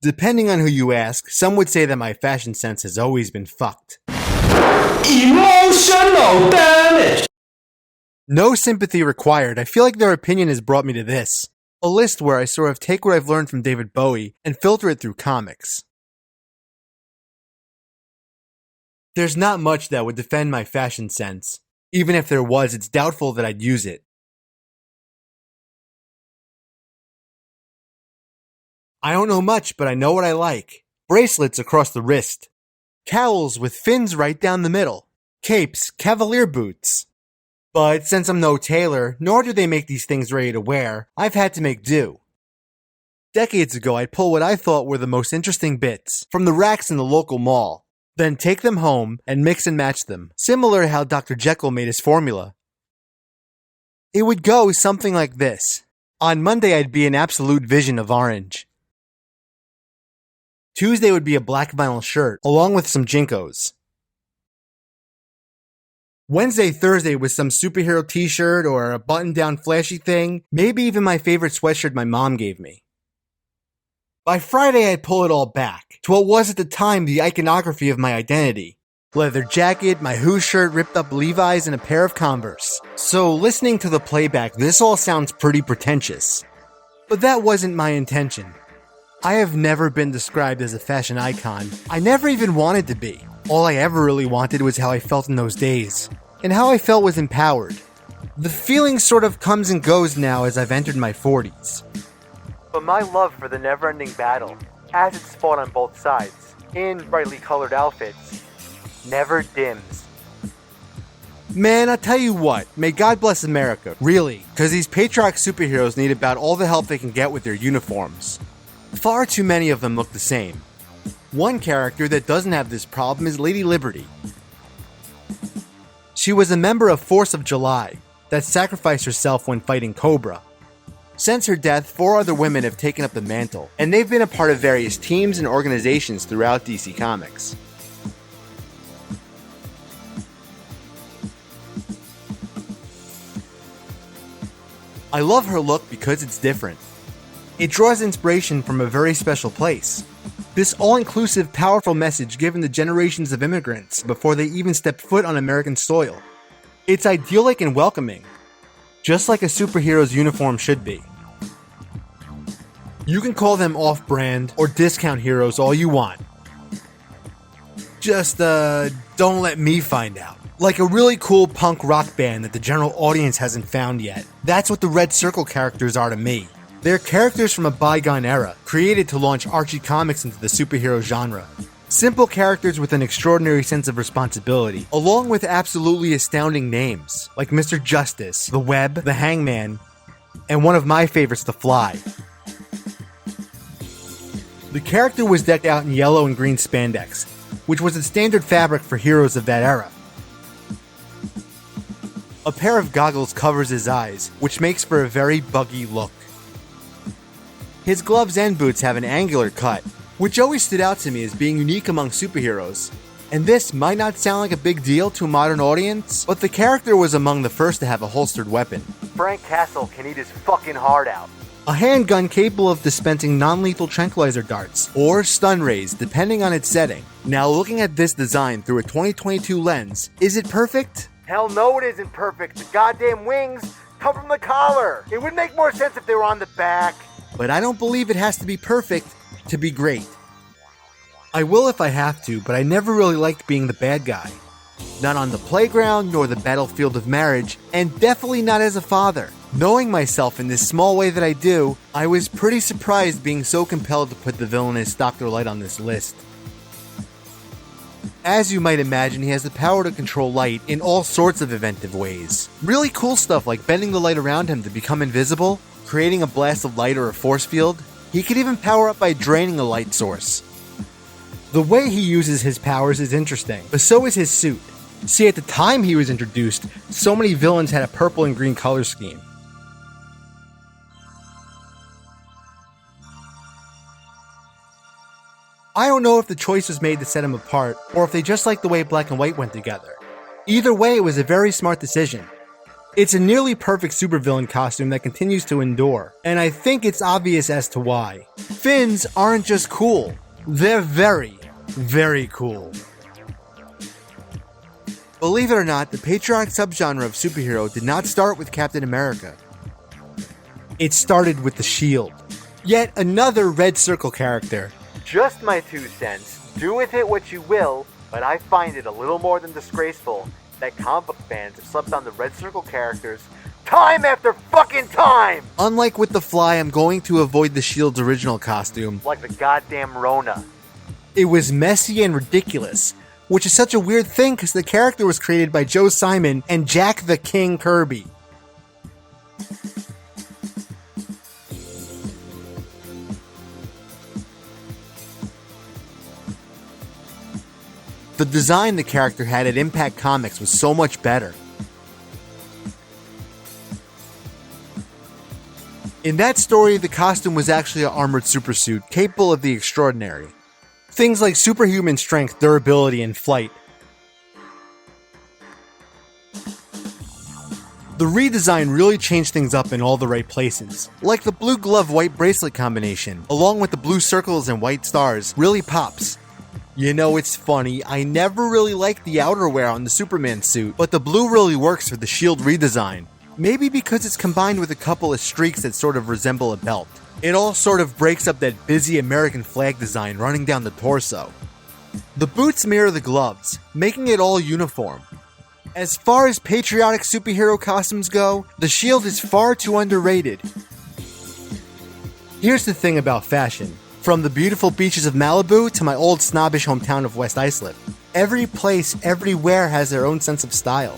Depending on who you ask, some would say that my fashion sense has always been fucked. Emotional damage! No sympathy required. I feel like their opinion has brought me to this. A list where I sort of take what I've learned from David Bowie and filter it through comics. There's not much that would defend my fashion sense. Even if there was, it's doubtful that I'd use it. I don't know much, but I know what I like. Bracelets across the wrist. Cowls with fins right down the middle. Capes, cavalier boots. But since I'm no tailor, nor do they make these things ready to wear, I've had to make do. Decades ago, I'd pull what I thought were the most interesting bits from the racks in the local mall, then take them home and mix and match them, similar to how Dr. Jekyll made his formula. It would go something like this. On Monday, I'd be an absolute vision of orange. Tuesday would be a black vinyl shirt, along with some Jinkos. Wednesday, Thursday was some superhero t-shirt or a button-down flashy thing, maybe even my favorite sweatshirt my mom gave me. By Friday, I'd pull it all back to what was at the time the iconography of my identity. Leather jacket, my Who shirt, ripped up Levi's, and a pair of Converse. So listening to the playback, this all sounds pretty pretentious. But that wasn't my intention. I have never been described as a fashion icon. I never even wanted to be. All I ever really wanted was how I felt in those days. And how I felt was empowered. The feeling sort of comes and goes now as I've entered my 40s. But my love for the never-ending battle, as it's fought on both sides, in brightly colored outfits, never dims. Man, I tell you what, may God bless America, really, because these patriotic superheroes need about all the help they can get with their uniforms. Far too many of them look the same. One character that doesn't have this problem is Lady Liberty. She was a member of Force of July that sacrificed herself when fighting Cobra. Since her death, 4 other women have taken up the mantle, and they've been a part of various teams and organizations throughout DC Comics. I love her look because it's different. It draws inspiration from a very special place. This all-inclusive, powerful message given to generations of immigrants before they even stepped foot on American soil. It's idyllic and welcoming, just like a superhero's uniform should be. You can call them off-brand or discount heroes all you want. Just, don't let me find out. Like a really cool punk rock band that the general audience hasn't found yet. That's what the Red Circle characters are to me. They're characters from a bygone era, created to launch Archie comics into the superhero genre. Simple characters with an extraordinary sense of responsibility, along with absolutely astounding names, like Mr. Justice, the Web, the Hangman, and one of my favorites, the Fly. The character was decked out in yellow and green spandex, which was the standard fabric for heroes of that era. A pair of goggles covers his eyes, which makes for a very buggy look. His gloves and boots have an angular cut, which always stood out to me as being unique among superheroes. And this might not sound like a big deal to a modern audience, but the character was among the first to have a holstered weapon. Frank Castle can eat his fucking heart out. A handgun capable of dispensing non-lethal tranquilizer darts, or stun rays, depending on its setting. Now looking at this design through a 2022 lens, is it perfect? Hell no, it isn't perfect. The goddamn wings come from the collar. It would make more sense if they were on the back. But I don't believe it has to be perfect to be great. I will if I have to, but I never really liked being the bad guy. Not on the playground, nor the battlefield of marriage, and definitely not as a father. Knowing myself in this small way that I do, I was pretty surprised being so compelled to put the villainous Dr. Light on this list. As you might imagine, he has the power to control light in all sorts of inventive ways. Really cool stuff like bending the light around him to become invisible, creating a blast of light or a force field. He could even power up by draining a light source. The way he uses his powers is interesting, but so is his suit. See, at the time he was introduced, so many villains had a purple and green color scheme. I don't know if the choice was made to set him apart, or if they just liked the way black and white went together. Either way, it was a very smart decision. It's a nearly perfect supervillain costume that continues to endure, and I think it's obvious as to why. Fiends aren't just cool, they're very, very cool. Believe it or not, the patriotic subgenre of superhero did not start with Captain America. It started with the Shield. Yet another Red Circle character. Just my 2 cents. Do with it what you will, but I find it a little more than disgraceful that comic book fans have slept on the Red Circle characters time after fucking time! Unlike with the Fly, I'm going to avoid the Shield's original costume. Like the goddamn Rona. It was messy and ridiculous, which is such a weird thing because the character was created by Joe Simon and Jack the King Kirby. The design the character had at Impact Comics was so much better. In that story, the costume was actually an armored supersuit capable of the extraordinary. Things like superhuman strength, durability, and flight. The redesign really changed things up in all the right places. Like the blue glove white bracelet combination, along with the blue circles and white stars, really pops. You know, it's funny, I never really liked the outerwear on the Superman suit, but the blue really works for the Shield redesign. Maybe because it's combined with a couple of streaks that sort of resemble a belt. It all sort of breaks up that busy American flag design running down the torso. The boots mirror the gloves, making it all uniform. As far as patriotic superhero costumes go, the Shield is far too underrated. Here's the thing about fashion. From the beautiful beaches of Malibu to my old snobbish hometown of West Islip, every place, everywhere has their own sense of style.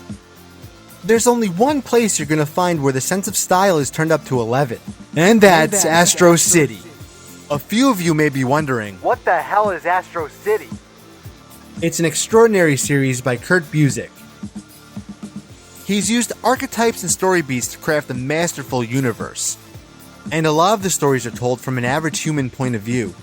There's only one place you're gonna find where the sense of style is turned up to 11, and that's Astro City. A few of you may be wondering, what the hell is Astro City? It's an extraordinary series by Kurt Busiek. He's used archetypes and story beats to craft a masterful universe. And a lot of the stories are told from an average human point of view.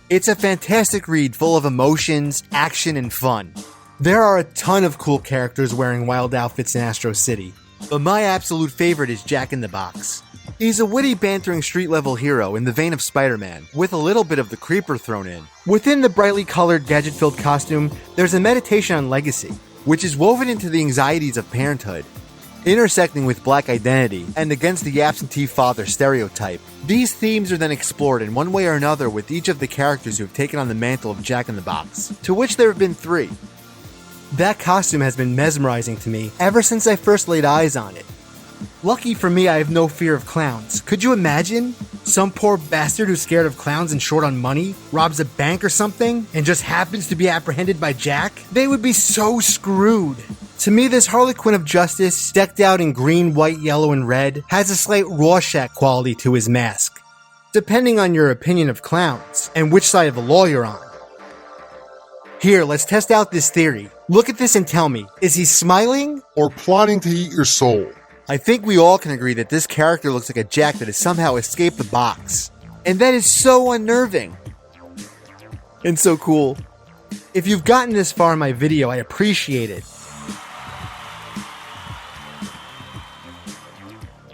It's a fantastic read full of emotions, action, and fun. There are a ton of cool characters wearing wild outfits in Astro City, but my absolute favorite is Jack in the Box. He's a witty, bantering street-level hero in the vein of Spider-Man, with a little bit of the creeper thrown in. Within the brightly colored, gadget-filled costume, there's a meditation on legacy, which is woven into the anxieties of parenthood, intersecting with black identity and against the absentee father stereotype. These themes are then explored in one way or another with each of the characters who have taken on the mantle of Jack in the Box, to which there have been 3. That costume has been mesmerizing to me ever since I first laid eyes on it. Lucky for me, I have no fear of clowns. Could you imagine? Some poor bastard who's scared of clowns and short on money, robs a bank or something, and just happens to be apprehended by Jack? They would be so screwed. To me, this Harlequin of Justice, decked out in green, white, yellow, and red, has a slight Rorschach quality to his mask, depending on your opinion of clowns, and which side of the law you're on. Here, let's test out this theory. Look at this and tell me, is he smiling or plotting to eat your soul? I think we all can agree that this character looks like a Jack that has somehow escaped the box. And that is so unnerving. And so cool. If you've gotten this far in my video, I appreciate it.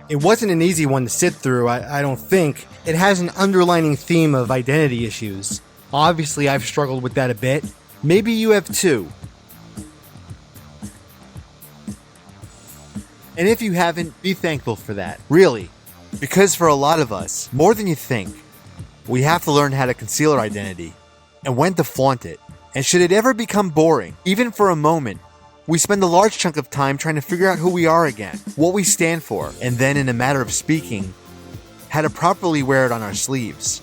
It wasn't an easy one to sit through, I don't think. It has an underlining theme of identity issues. Obviously, I've struggled with that a bit. Maybe you have too. And if you haven't, be thankful for that. Really. Because for a lot of us, more than you think, we have to learn how to conceal our identity and when to flaunt it. And should it ever become boring, even for a moment, we spend a large chunk of time trying to figure out who we are again, what we stand for, and then, in a matter of speaking, how to properly wear it on our sleeves.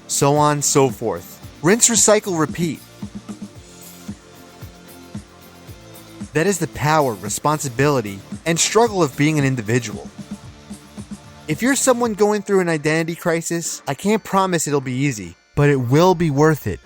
So on, so forth. Rinse, recycle, repeat. That is the power, responsibility, and struggle of being an individual. If you're someone going through an identity crisis, I can't promise it'll be easy, but it will be worth it.